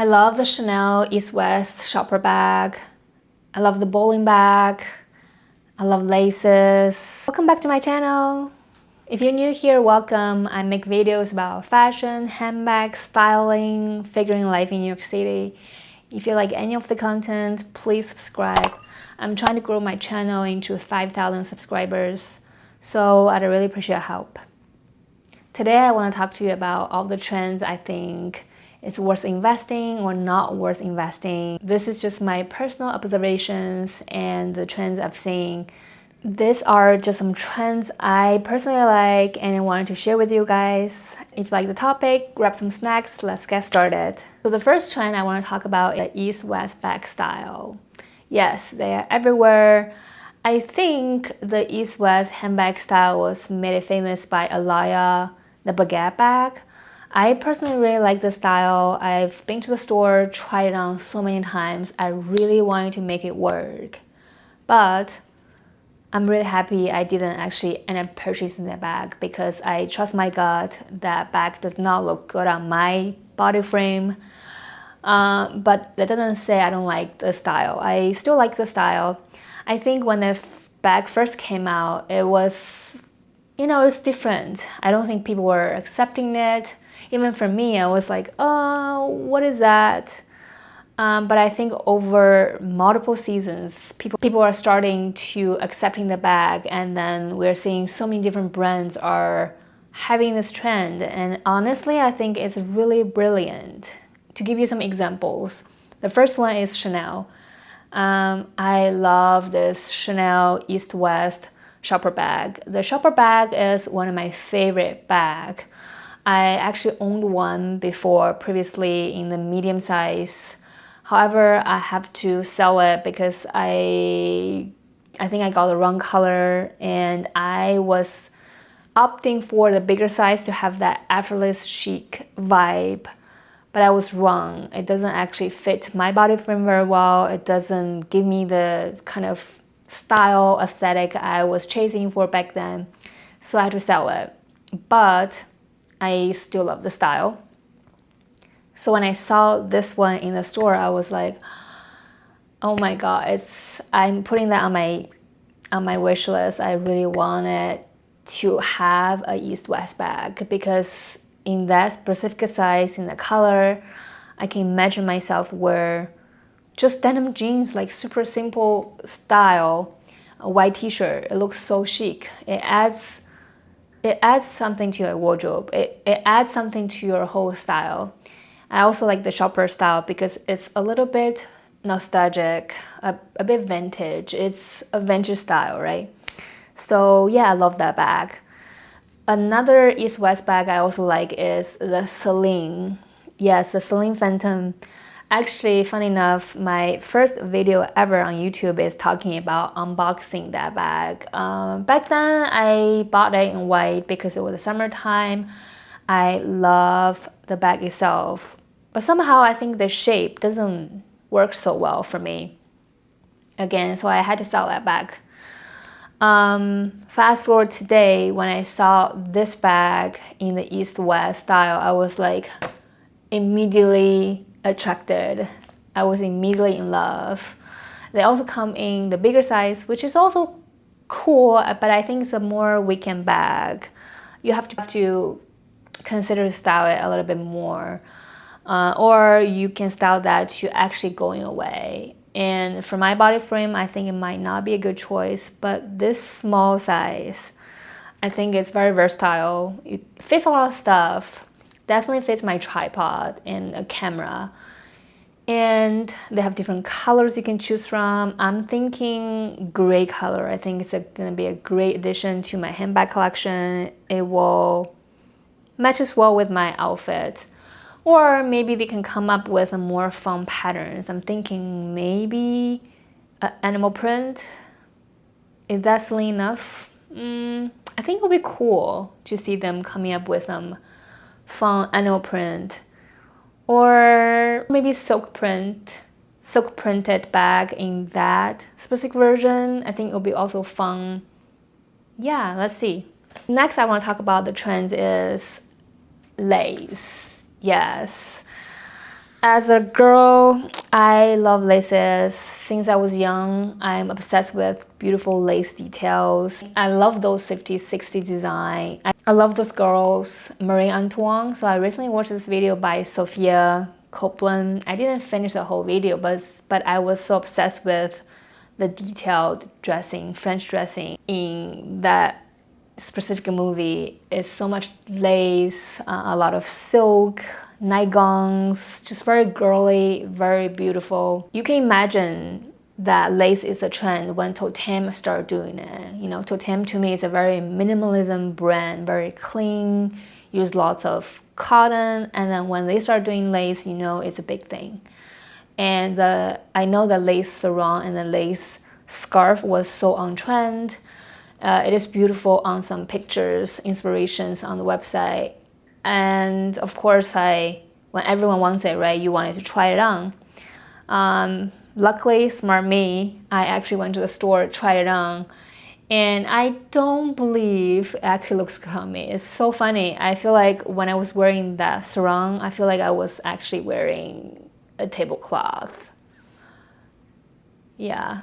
I love the Chanel East West shopper bag. I love the bowling bag. I love laces. Welcome back to my channel. If you're new here, welcome. I make videos about fashion, handbags, styling, figuring life in New York City. If you like any of the content, please subscribe. I'm trying to grow my channel into 5,000 subscribers, so I'd really appreciate your help. Today I want to talk to you about all the trends I think it's worth investing or not worth investing. This is just my personal observations and the trends I've seen. These are just some trends I personally like and I wanted to share with you guys. If you like the topic, grab some snacks, let's get started. So the first trend I want to talk about is East-West bag style. Yes, they are everywhere. I think the East-West handbag style was made famous by Alaya, the baguette bag. I personally really like the style. I've been to the store, tried it on so many times. I really wanted to make it work. But I'm really happy I didn't actually end up purchasing that bag because I trust my gut that bag does not look good on my body frame. But that doesn't say I don't like the style. I still like the style. I think when the bag first came out, it was, it's different. I don't think people were accepting it. Even for me, I was like, oh, what is that? But I think over multiple seasons, people are starting to accepting the bag, and then we're seeing so many different brands are having this trend. And honestly, I think it's really brilliant. To give you some examples, the first one is Chanel. I love this Chanel East-West shopper bag. The shopper bag is one of my favorite bags. I actually owned one before previously in the medium size. However, I have to sell it because I think I got the wrong color and I was opting for the bigger size to have that effortless chic vibe. But I was wrong. It doesn't actually fit my body frame very well. It doesn't give me the kind of style aesthetic I was chasing for back then. So I had to sell it. But I still love the style. So when I saw this one in the store, I was like, oh my god, I'm putting that on my wish list. I really wanted to have a East-West bag because in that specific size, in the color, I can imagine myself wear just denim jeans, like super simple style, a white t-shirt. It looks so chic. It adds something to your wardrobe. It adds something to your whole style. I also like the shopper style because it's a little bit nostalgic, a bit vintage. It's a vintage style, right? So yeah, I love that bag. Another East-West bag I also like is the Celine. Yes, the Celine Phantom. Actually, funny enough, my first video ever on YouTube is talking about unboxing that bag. Back then, I bought it in white because it was the summertime. I love the bag itself. But somehow I think the shape doesn't work so well for me. Again, so I had to sell that bag. Fast forward today, when I saw this bag in the East-West style, I was like immediately attracted. I was immediately in love. They also come in the bigger size, which is also cool, but I think it's a more weekend bag. You have to consider style it a little bit more. Or you can style that to actually going away. And for my body frame, I think it might not be a good choice, but this small size, I think it's very versatile. It fits a lot of stuff. Definitely fits my tripod and a camera. And they have different colors you can choose from. I'm thinking gray color. I think it's gonna be a great addition to my handbag collection. It will matches well with my outfit. Or maybe they can come up with a more fun patterns. I'm thinking maybe an animal print. Is that silly enough? I think it would be cool to see them coming up with some fun animal print. Or maybe silk printed bag in that specific version. I think it will be also fun. Yeah, let's see. Next I want to talk about the trends is lace. Yes, As a girl, I love laces. Since I was young, I'm obsessed with beautiful lace details. I love those 50s, 60s design. I love those girls, Marie Antoine. So I recently watched this video by Sophia Copeland. I didn't finish the whole video, but I was so obsessed with the detailed dressing, French dressing in that specific movie. Is so much lace, a lot of silk, nightgowns, just very girly, very beautiful. You can imagine that lace is a trend when Totem started doing it. You know, Totem to me is a very minimalism brand, very clean, use lots of cotton, and then when they start doing lace, you know, it's a big thing. And I know the lace sarong and the lace scarf was so on trend. It is beautiful on some pictures, inspirations on the website. And of course, when everyone wants it, right, you wanted to try it on. Luckily, smart me, I actually went to the store, tried it on, and I don't believe it actually looks good on me. It's so funny. I feel like when I was wearing that sarong, I feel like I was actually wearing a tablecloth. Yeah.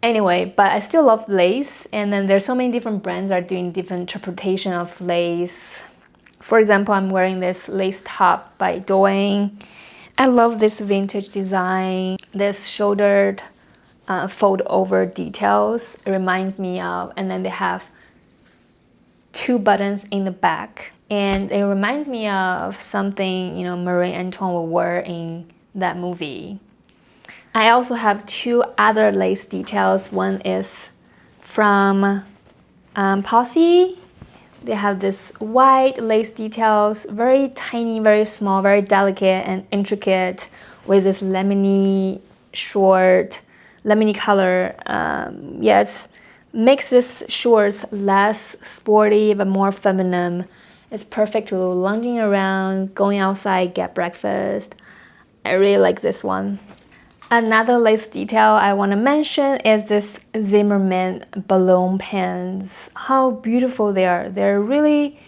Anyway, but I still love lace, and then there's so many different brands are doing different interpretation of lace. For example, I'm wearing this lace top by Doing. I love this vintage design, this shouldered fold over details. It reminds me of, and then they have 2 buttons in the back. And it reminds me of something, you know, Marie Antoine would wear in that movie. I also have 2 other lace details. One is from Posse. They have this white lace details, very tiny, very small, very delicate and intricate, with this lemony short, lemony color. Yes, makes this shorts less sporty but more feminine. It's perfect for lounging around, going outside, get breakfast. I really like this one. Another lace detail I want to mention is this Zimmermann balloon pants. How beautiful they are. They're really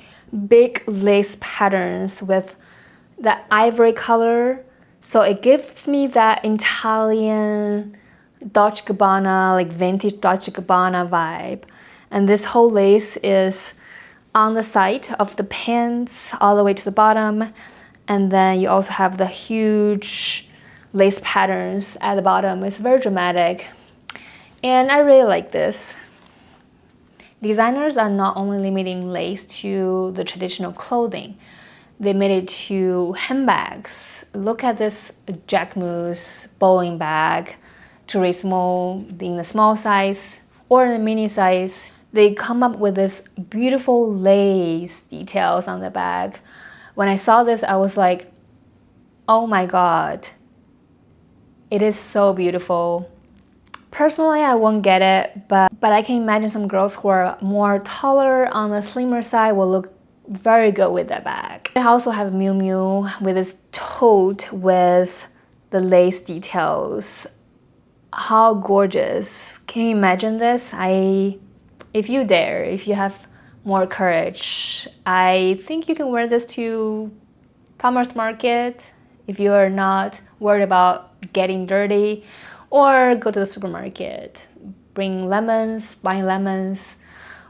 big lace patterns with that ivory color. So it gives me that Italian Dolce Gabbana, like vintage Dolce Gabbana vibe. And this whole lace is on the side of the pants all the way to the bottom. And then you also have the huge lace patterns at the bottom. It's very dramatic, and I really like this. Designers are not only limiting lace to the traditional clothing, they made it to handbags. Look at this Jacquemus bowling bag, Turismo in the small size or the mini size. They come up with this beautiful lace details on the bag. When I saw this, I was like, oh my god. It is so beautiful. Personally, I won't get it, but I can imagine some girls who are more taller, on the slimmer side, will look very good with that bag. I also have Miu Miu with this tote with the lace details. How gorgeous. Can you imagine this? If you dare, if you have more courage, I think you can wear this to farmer's market if you are not worried about getting dirty, or go to the supermarket, bring lemons, buying lemons,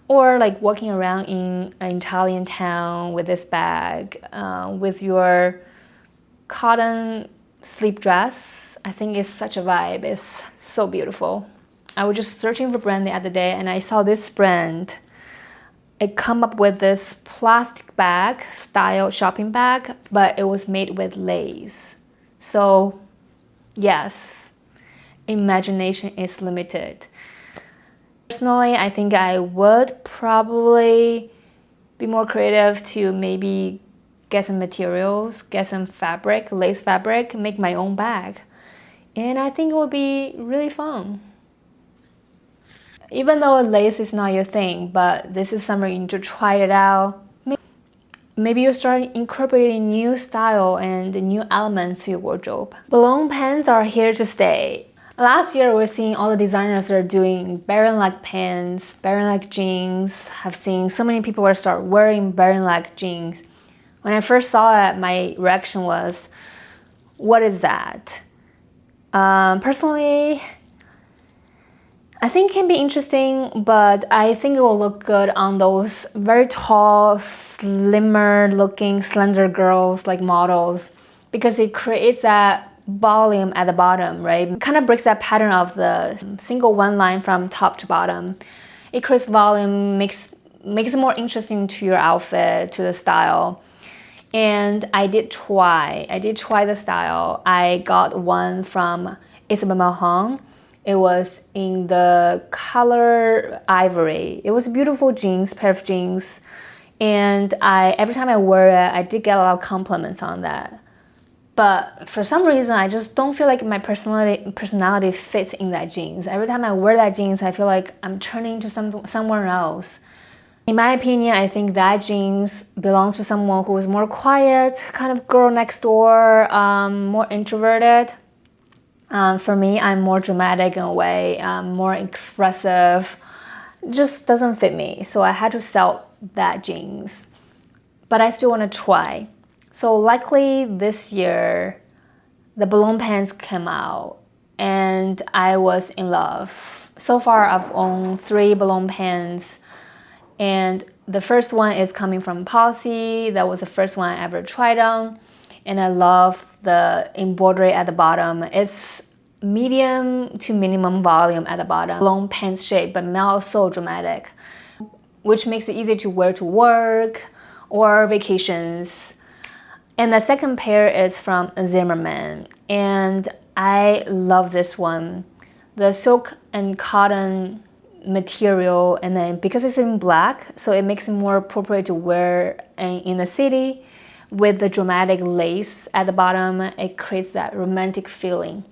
or like walking around in an Italian town with this bag, with your cotton sleep dress. I think it's such a vibe. It's so beautiful. I was just searching for brand the other day and I saw this brand. It come up with this plastic bag style shopping bag, but it was made with lace. So yes, imagination is limited. Personally, I think I would probably be more creative to maybe get some materials, get some fabric, lace fabric, make my own bag. And I think it would be really fun. Even though lace is not your thing, but this is somewhere you need to try it out. Maybe you start incorporating new style and new elements to your wardrobe. Balloon pants are here to stay. Last year, we're seeing all the designers that are doing baron-leg pants, baron-leg jeans. I've seen so many people start wearing baron-leg jeans. When I first saw it, my reaction was, what is that? Personally, I think it can be interesting, but I think it will look good on those very tall, slimmer looking, slender girls like models, because it creates that volume at the bottom, right? It kind of breaks that pattern of the single one line from top to bottom. It creates volume, makes it more interesting to your outfit, to the style. And I did try the style. I got one from Isabel Hong. It was in the color ivory. It was a beautiful jeans, pair of jeans. And every time I wore it, I did get a lot of compliments on that. But for some reason, I just don't feel like my personality fits in that jeans. Every time I wear that jeans, I feel like I'm turning into someone else. In my opinion, I think that jeans belongs to someone who is more quiet, kind of girl next door, more introverted. For me, I'm more dramatic in a way, more expressive. Just doesn't fit me, so I had to sell that jeans. But I still want to try. So likely this year, the balloon pants came out, and I was in love. So far, I've owned 3 balloon pants, and the first one is coming from Policy. That was the first one I ever tried on, and I love the embroidery at the bottom. It's medium to minimum volume at the bottom, balloon pants shape, but not so dramatic, which makes it easy to wear to work or vacations. And the second pair is from Zimmerman, and I love this one. The silk and cotton material, and then because it's in black, so it makes it more appropriate to wear in the city. With the dramatic lace at the bottom, it creates that romantic feeling.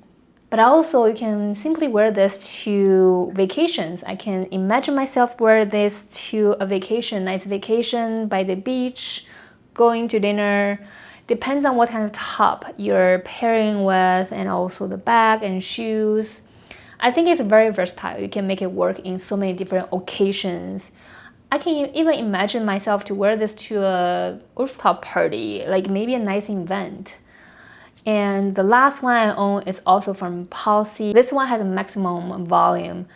But also, you can simply wear this to vacations. I can imagine myself wear this to a vacation, nice vacation by the beach, going to dinner. Depends on what kind of top you're pairing with, and also the bag and shoes. I think it's very versatile. You can make it work in so many different occasions. I can even imagine myself to wear this to a rooftop party, like maybe a nice event. And the last one I own is also from Policy. This one has a maximum volume,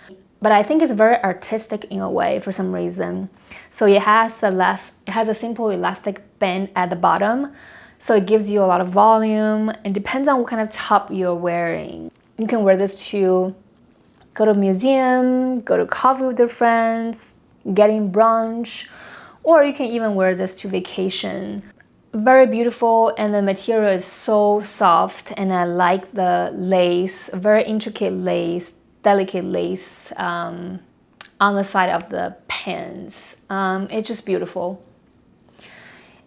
but I think it's very artistic in a way for some reason. So it has a simple elastic band at the bottom, so it gives you a lot of volume. It depends on what kind of top you're wearing. You can wear this to go to a museum, go to coffee with your friends, getting brunch, or you can even wear this to vacation. Very beautiful, and the material is so soft, and I like the lace, very intricate lace, delicate lace on the side of the pants. It's just beautiful.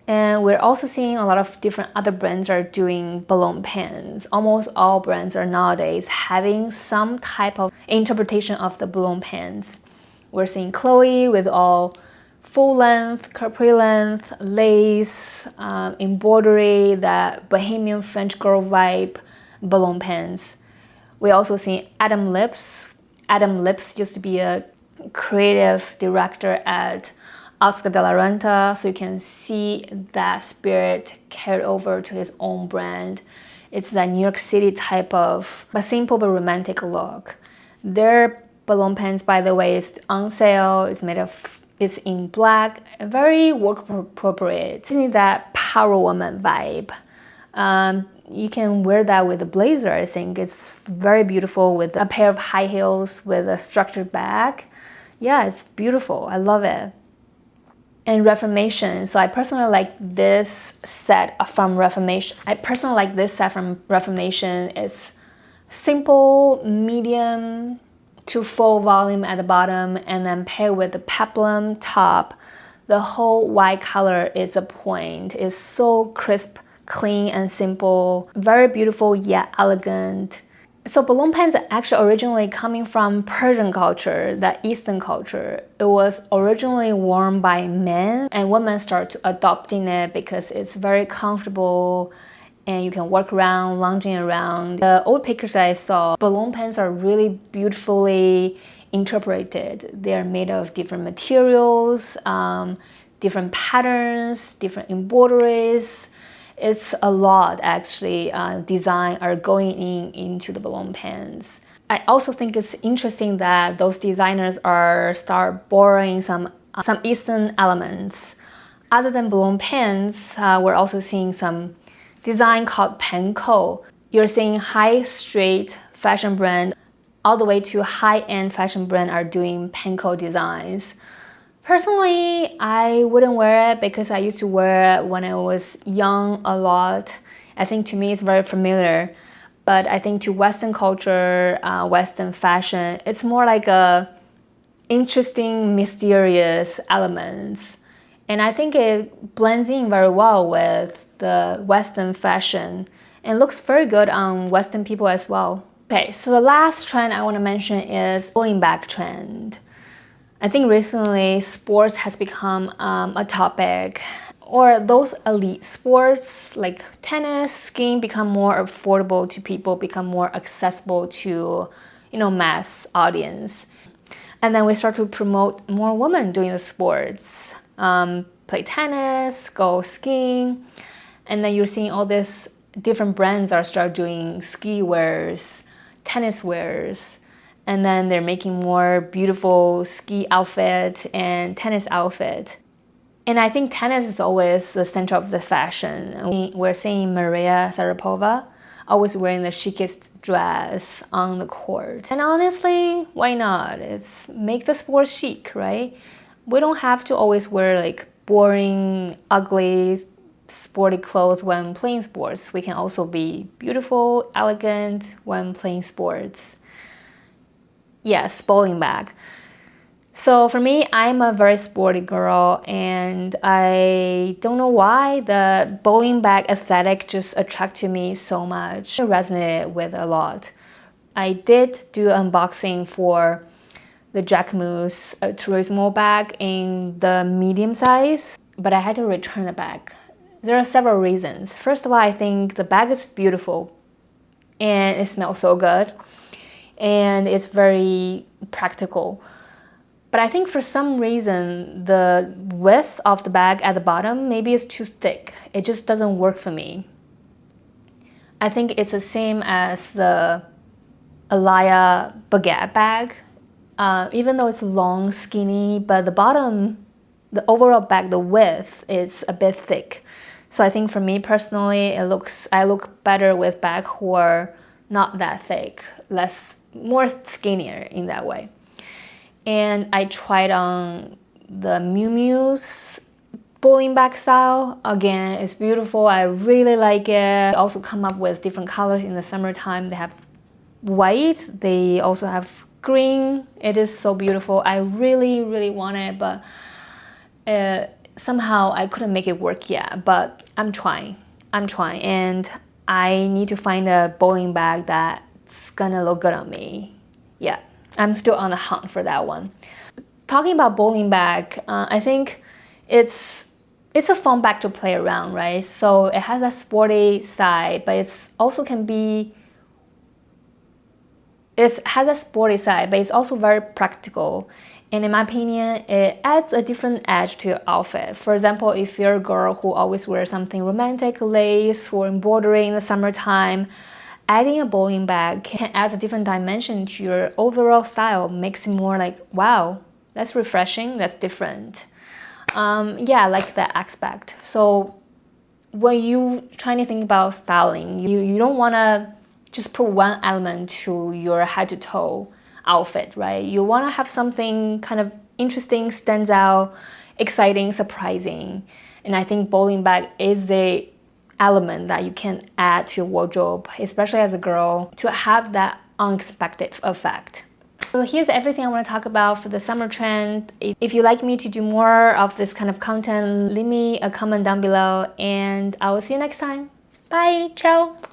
And we're also seeing a lot of different other brands are doing balloon pants. Almost all brands are nowadays having some type of interpretation of the balloon pants. We're seeing Chloe with all full length, capri length, lace, embroidery, that bohemian French girl vibe balloon pants. We also see Adam Lips. Adam Lips used to be a creative director at Oscar de la Renta, so you can see that spirit carried over to his own brand. It's that New York City type of, but simple but romantic look. Their balloon pants, by the way, is on sale. It's in black, very work appropriate. You need that power woman vibe. You can wear that with a blazer. I think it's very beautiful with a pair of high heels with a structured bag. Yeah, it's beautiful. I love it. And Reformation. So I personally like this set from Reformation. It's simple, medium to full volume at the bottom, and then paired with the peplum top. The whole white color is a point. It's so crisp, clean, and simple. Very beautiful yet elegant. So balloon pants are actually originally coming from Persian culture, that Eastern culture. It was originally worn by men, and women started adopting it because it's very comfortable and you can walk around, lounging around. The old pictures I saw, balloon pants are really beautifully interpreted. They are made of different materials, different patterns, different embroideries. It's a lot actually design are going into the balloon pants. I also think it's interesting that those designers are start borrowing some Eastern elements. Other than balloon pants, we're also seeing some design called panko. You're seeing high street fashion brand all the way to high-end fashion brand are doing panko designs. Personally, I wouldn't wear it because I used to wear it when I was young a lot. I think to me it's very familiar. But I think to Western culture, Western fashion, it's more like a interesting, mysterious elements. And I think it blends in very well with the Western fashion and looks very good on Western people as well. Okay, so the last trend I want to mention is bowling bag trend. I think recently sports has become a topic, or those elite sports like tennis, skiing become more affordable to people, become more accessible to, mass audience. And then we start to promote more women doing the sports, play tennis, go skiing, and then you're seeing all these different brands are start doing ski wears, tennis wears. And then they're making more beautiful ski outfit and tennis outfit. And I think tennis is always the center of the fashion. We're seeing Maria Sharapova always wearing the chicest dress on the court. And honestly, why not? It's make the sport chic, right? We don't have to always wear like boring, ugly, sporty clothes when playing sports. We can also be beautiful, elegant when playing sports. Yes, bowling bag. So for me, I'm a very sporty girl and I don't know why the bowling bag aesthetic just attracted me so much. I resonated with a lot. I did do unboxing for the Jacquemus Turismo bag in the medium size, but I had to return the bag. There are several reasons. First of all, I think the bag is beautiful and it smells so good. And it's very practical. But I think for some reason, the width of the bag at the bottom maybe is too thick. It just doesn't work for me. I think it's the same as the Alaya baguette bag. Even though it's long, skinny, but the bottom, the overall bag, the width is a bit thick. So I think for me personally, I look better with bags who are not that thick, more skinnier in that way. And I tried on the Miu Miu's bowling bag style. Again, it's beautiful. I really like it. They also come up with different colors in the summertime. They have white. They also have green. It is so beautiful. I really, really want it, but somehow I couldn't make it work yet. But I'm trying. And I need to find a bowling bag that's gonna look good on me. Yeah, I'm still on the hunt for that one. Talking about bowling bag, I think it's a fun bag to play around, right? So it has a sporty side, but it's also also very practical. And in my opinion, it adds a different edge to your outfit. For example, if you're a girl who always wears something romantic, lace or embroidery in the summertime, adding a bowling bag can add a different dimension to your overall style, makes it more like, wow, that's refreshing, that's different. Yeah, I like that aspect. So when you trying to think about styling, you don't want to just put one element to your head to toe outfit, right? You want to have something kind of interesting, stands out, exciting, surprising. And I think bowling bag is the element that you can add to your wardrobe, especially as a girl, to have that unexpected effect. So here's everything I want to talk about for the summer trend. If you like me to do more of this kind of content, leave me a comment down below and I will see you next time. Bye, ciao!